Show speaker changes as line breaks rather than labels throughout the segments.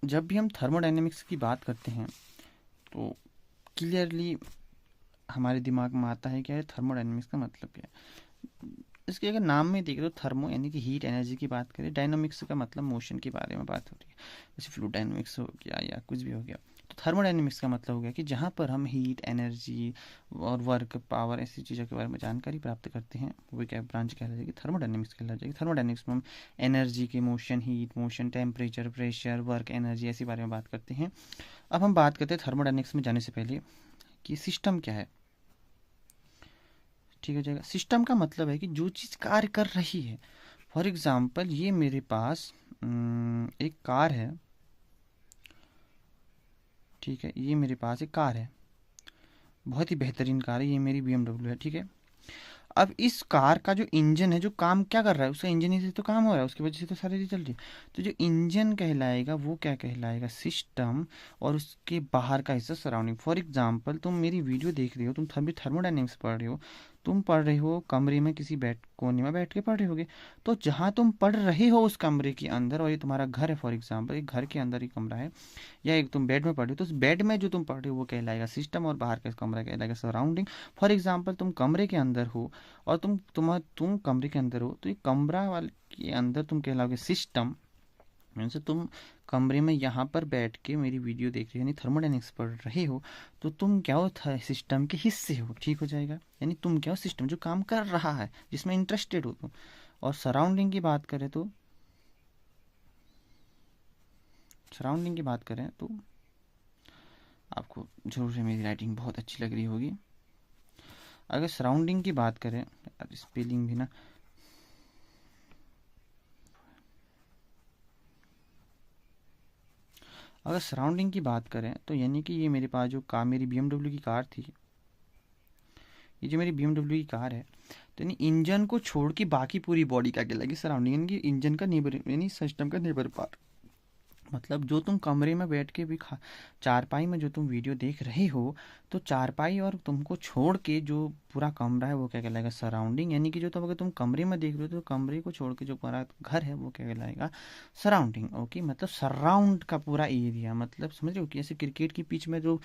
जब भी हम थर्मोडायनेमिक्स की बात करते हैं तो क्लियरली हमारे दिमाग में आता है क्या है थर्मोडायनेमिक्स का मतलब क्या है। इसके अगर नाम में देखें तो थर्मो यानी कि हीट एनर्जी की बात करें, डायनामिक्स का मतलब मोशन के बारे में बात हो रही है, जैसे फ्लूइड डायनामिक्स हो गया या कुछ भी हो गया। तो थर्मोडायनेमिक्स का मतलब हो गया कि जहाँ पर हम हीट एनर्जी और वर्क पावर ऐसी चीज़ों के बारे में जानकारी प्राप्त करते हैं वो क्या ब्रांच कहला जाएगी, थर्मोडायनेमिक्स कहला जाएगी। थर्मोडायनेमिक्स में हम एनर्जी के motion, heat motion, temperature, pressure, work, energy ऐसी बारे में बात करते हैं। अब हम बात करते हैं थर्मोडायनेमिक्स में जाने से पहले कि सिस्टम क्या है। ठीक हो जाएगा। सिस्टम का मतलब है कि जो चीज़ कार्य कर रही है। फॉर एग्जाम्पल ये मेरे पास एक कार है। ठीक है, ये मेरे पास एक कार है, बहुत ही बेहतरीन कार है, ये मेरी BMW है। ठीक है, अब इस कार का जो इंजन है जो काम क्या कर रहा है, उसका इंजन ही से तो काम हो रहा है, उसकी वजह से तो सारी चीज़ चल रही है। तो जो इंजन कहलाएगा वो क्या कहलाएगा, सिस्टम। और उसके बाहर का हिस्सा सराउंडिंग। फॉर एग्जांपल तुम मेरी वीडियो देख रहे हो, तुम तभी थर्मोडायनेमिक्स पढ़ रहे हो, तुम पढ़ रहे हो कमरे में किसी बैठ कोने में बैठ के पढ़ रहे होगे। तो जहाँ तुम पढ़ रहे हो उस कमरे के अंदर, और ये तुम्हारा घर है, फॉर एग्जाम्पल एक घर के अंदर ही कमरा है, या एक तुम बेड में पढ़ रहे हो, तो उस बेड में जो तुम पढ़ रहे हो वो कहलाएगा सिस्टम, और बाहर का कमरा कहलाएगा सराउंडिंग। फॉर एग्जाम्पल तुम कमरे के अंदर हो और तुम कमरे के अंदर हो, तो ये कमरा वाले के अंदर तुम कहलाओगे सिस्टम। मीन्स तुम कमरे में यहाँ पर बैठ के मेरी वीडियो देख रहे हो यानी थर्मोडायनेमिक्स पढ़ रहे हो, तो तुम क्या हो, सिस्टम के हिस्से हो। ठीक हो जाएगा, यानी तुम क्या हो, सिस्टम जो काम कर रहा है, जिसमें इंटरेस्टेड हो तुम। और सराउंडिंग की बात करें तो सराउंडिंग की बात करें तो आपको जरूर से मेरी राइटिंग बहुत अच्छी लग रही होगी। अगर सराउंडिंग की बात करें, स्पेलिंग भी ना, अगर सराउंडिंग की बात करें तो यानी कि ये मेरे पास जो कार, मेरी BMW की कार थी, ये जो मेरी BMW की कार है, तो यानी इंजन को छोड़ के बाकी पूरी बॉडी क्या कहलाएगी, सराउंडिंग, यानी कि इंजन का नेबर यानी सिस्टम का नेबर पार्ट। मतलब जो तुम कमरे में बैठ के भी खा, चारपाई में जो तुम वीडियो देख रहे हो, तो चारपाई और तुमको छोड़ के जो पूरा कमरा है वो क्या कहलाएगा, सराउंडिंग। यानी कि जो तुम अगर तुम कमरे में देख रहे हो तो कमरे को छोड़ के जो पूरा घर है वो क्या कहलाएगा, सराउंडिंग। ओके, मतलब सराउंड का पूरा एरिया, मतलब समझ रहे हो कि जैसे क्रिकेट की पिच में जो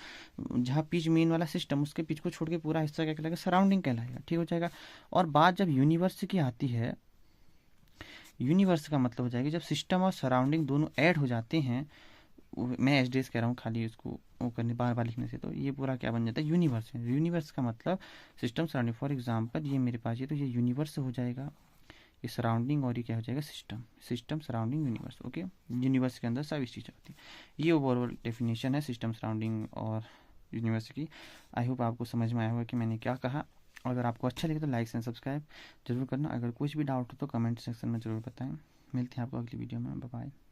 जहाँ पिच मेन वाला सिस्टम, उसके पिच को छोड़ के पूरा हिस्सा क्या कहलाएगा, सराउंडिंग कहलाएगा। ठीक हो जाएगा। और बात जब यूनिवर्स की आती है, यूनिवर्स का मतलब हो जाएगा जब सिस्टम और सराउंडिंग दोनों ऐड हो जाते हैं। मैं एच कह रहा हूँ खाली उसको वो करने बार बार लिखने से, तो ये पूरा क्या बन जाता है, यूनिवर्स है। यूनिवर्स का मतलब सिस्टम सराउंडिंग। फॉर एग्जांपल ये मेरे पास, ये तो ये यूनिवर्स हो जाएगा, ये सराउंडिंग, और ये क्या हो जाएगा, system. System surrounding universe. Okay, universe के अंदर सभी चीज़ें होती हैं। ये ओवरऑल डेफिनेशन है सिस्टम, सराउंडिंग और यूनिवर्स की। आई होप आपको समझ में आया होगा कि मैंने क्या कहा। अगर आपको अच्छा लगे तो लाइक एंड सब्सक्राइब जरूर करना। अगर कुछ भी डाउट हो तो कमेंट सेक्शन में ज़रूर बताएं। मिलते हैं आपको अगली वीडियो में। Bye bye.